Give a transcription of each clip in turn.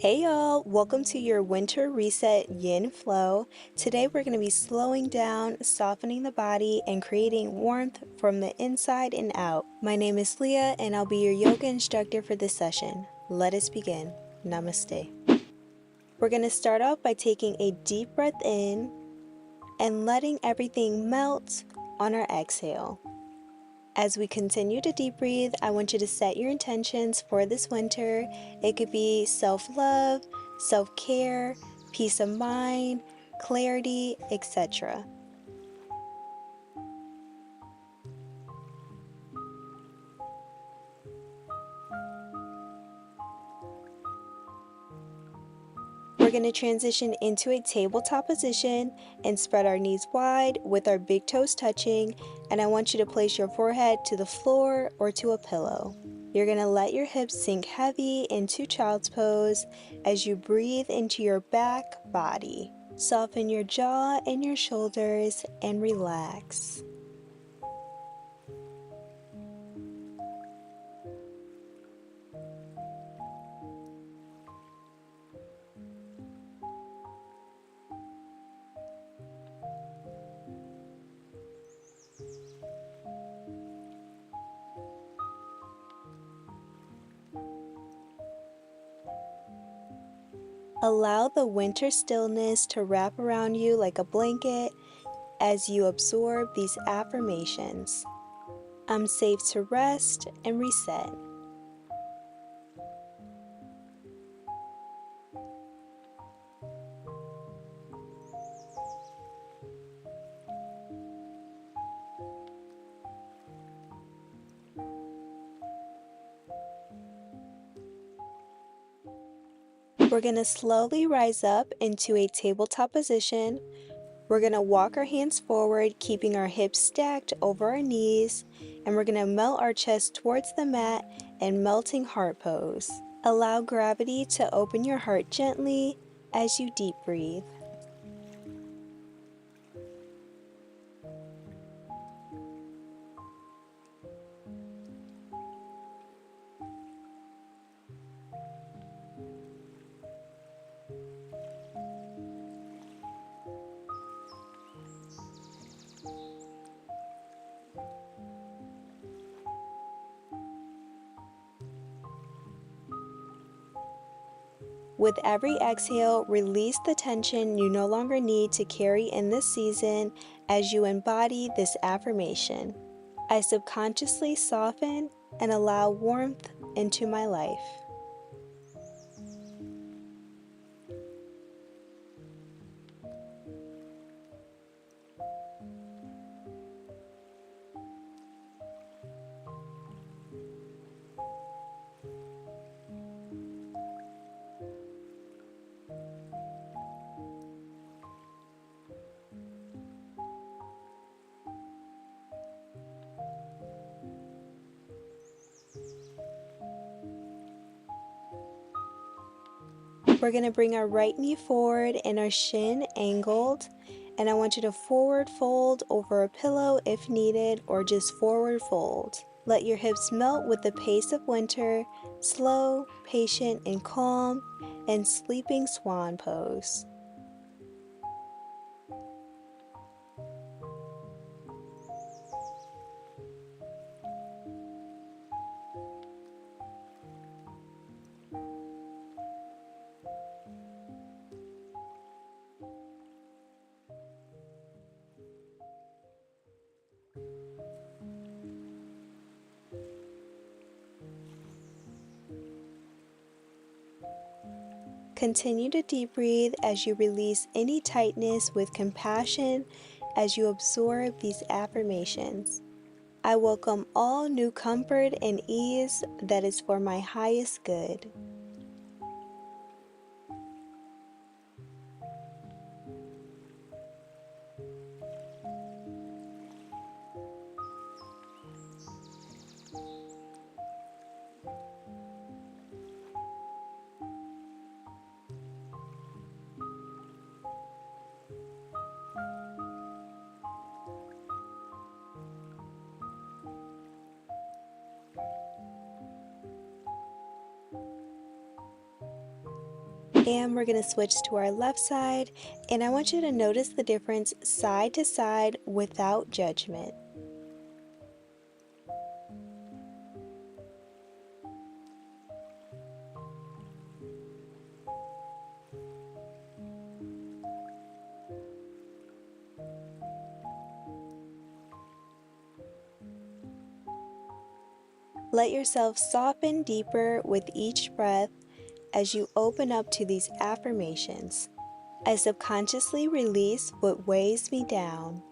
Hey y'all, welcome to your Winter Reset Yin Flow. Today we're going to be slowing down, softening the body, and creating warmth from the inside and out. My name is Leah and I'll be your yoga instructor for this session. Let us begin. Namaste. We're going to start off by taking a deep breath in and letting everything melt on our exhale. As we continue to deep breathe, I want you to set your intentions for this winter. It could be self-love, self-care, peace of mind, clarity, etc. We're going to transition into a tabletop position and spread our knees wide with our big toes touching, and I want you to place your forehead to the floor or to a pillow. You're going to let your hips sink heavy into child's pose as you breathe into your back body. Soften your jaw and your shoulders and relax. Allow the winter stillness to wrap around you like a blanket as you absorb these affirmations. I'm safe to rest and reset. We're going to slowly rise up into a tabletop position. We're going to walk our hands forward, keeping our hips stacked over our knees, and we're going to melt our chest towards the mat in melting heart pose. Allow gravity to open your heart gently as you deep breathe. With every exhale, release the tension you no longer need to carry in this season as you embody this affirmation. I subconsciously soften and allow warmth into my life. We're going to bring our right knee forward and our shin angled, and I want you to forward fold over a pillow if needed, or just forward fold. Let your hips melt with the pace of winter, slow, patient, and calm, and sleeping swan pose. Continue to deep breathe as you release any tightness with compassion as you absorb these affirmations. I welcome all new comfort and ease that is for my highest good. And we're going to switch to our left side, and I want you to notice the difference side to side without judgment. Let yourself soften deeper with each breath as you open up to these affirmations. I subconsciously release what weighs me down.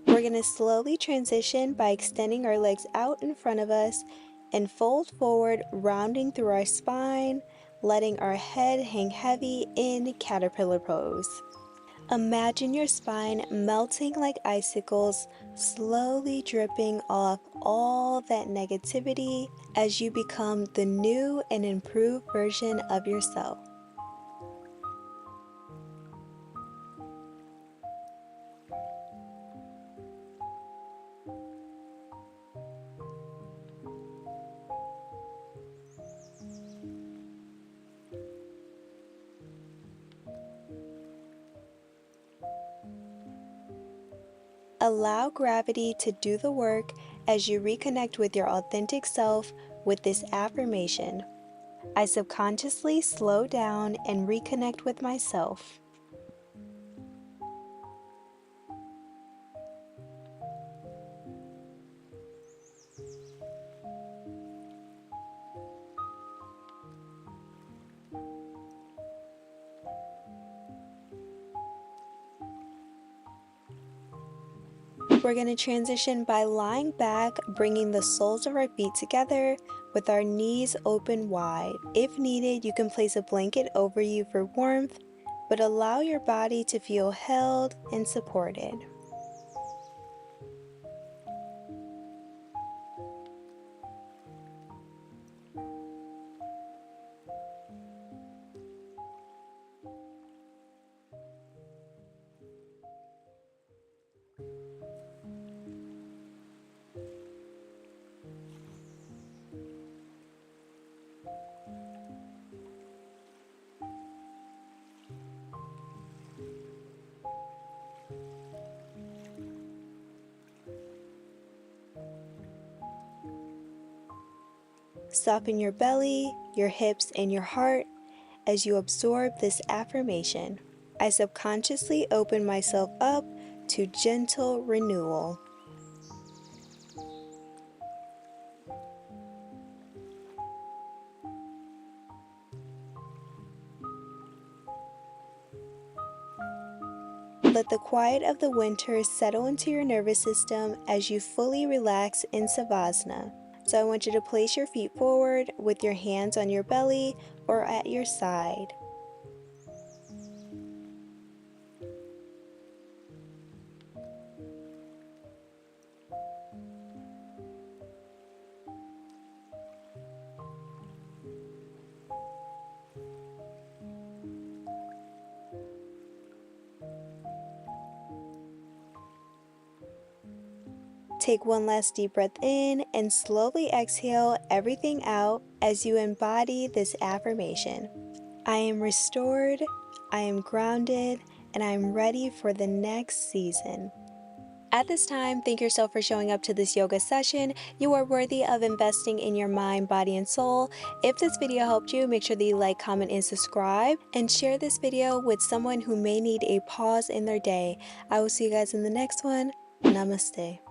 We're going to slowly transition by extending our legs out in front of us and fold forward, rounding through our spine, letting our head hang heavy in caterpillar pose. Imagine your spine melting like icicles, slowly dripping off all that negativity as you become the new and improved version of yourself. Allow gravity to do the work as you reconnect with your authentic self with this affirmation. I subconsciously slow down and reconnect with myself. We're going to transition by lying back, bringing the soles of our feet together with our knees open wide. If needed, you can place a blanket over you for warmth, but allow your body to feel held and supported. Soften your belly, your hips, and your heart as you absorb this affirmation. I subconsciously open myself up to gentle renewal. Let the quiet of the winter settle into your nervous system as you fully relax in Savasana. So I want you to place your feet forward with your hands on your belly or at your side. Take one last deep breath in and slowly exhale everything out as you embody this affirmation. I am restored, I am grounded, and I am ready for the next season. At this time, thank yourself for showing up to this yoga session. You are worthy of investing in your mind, body, and soul. If this video helped you, make sure that you like, comment, and subscribe, and share this video with someone who may need a pause in their day. I will see you guys in the next one. Namaste.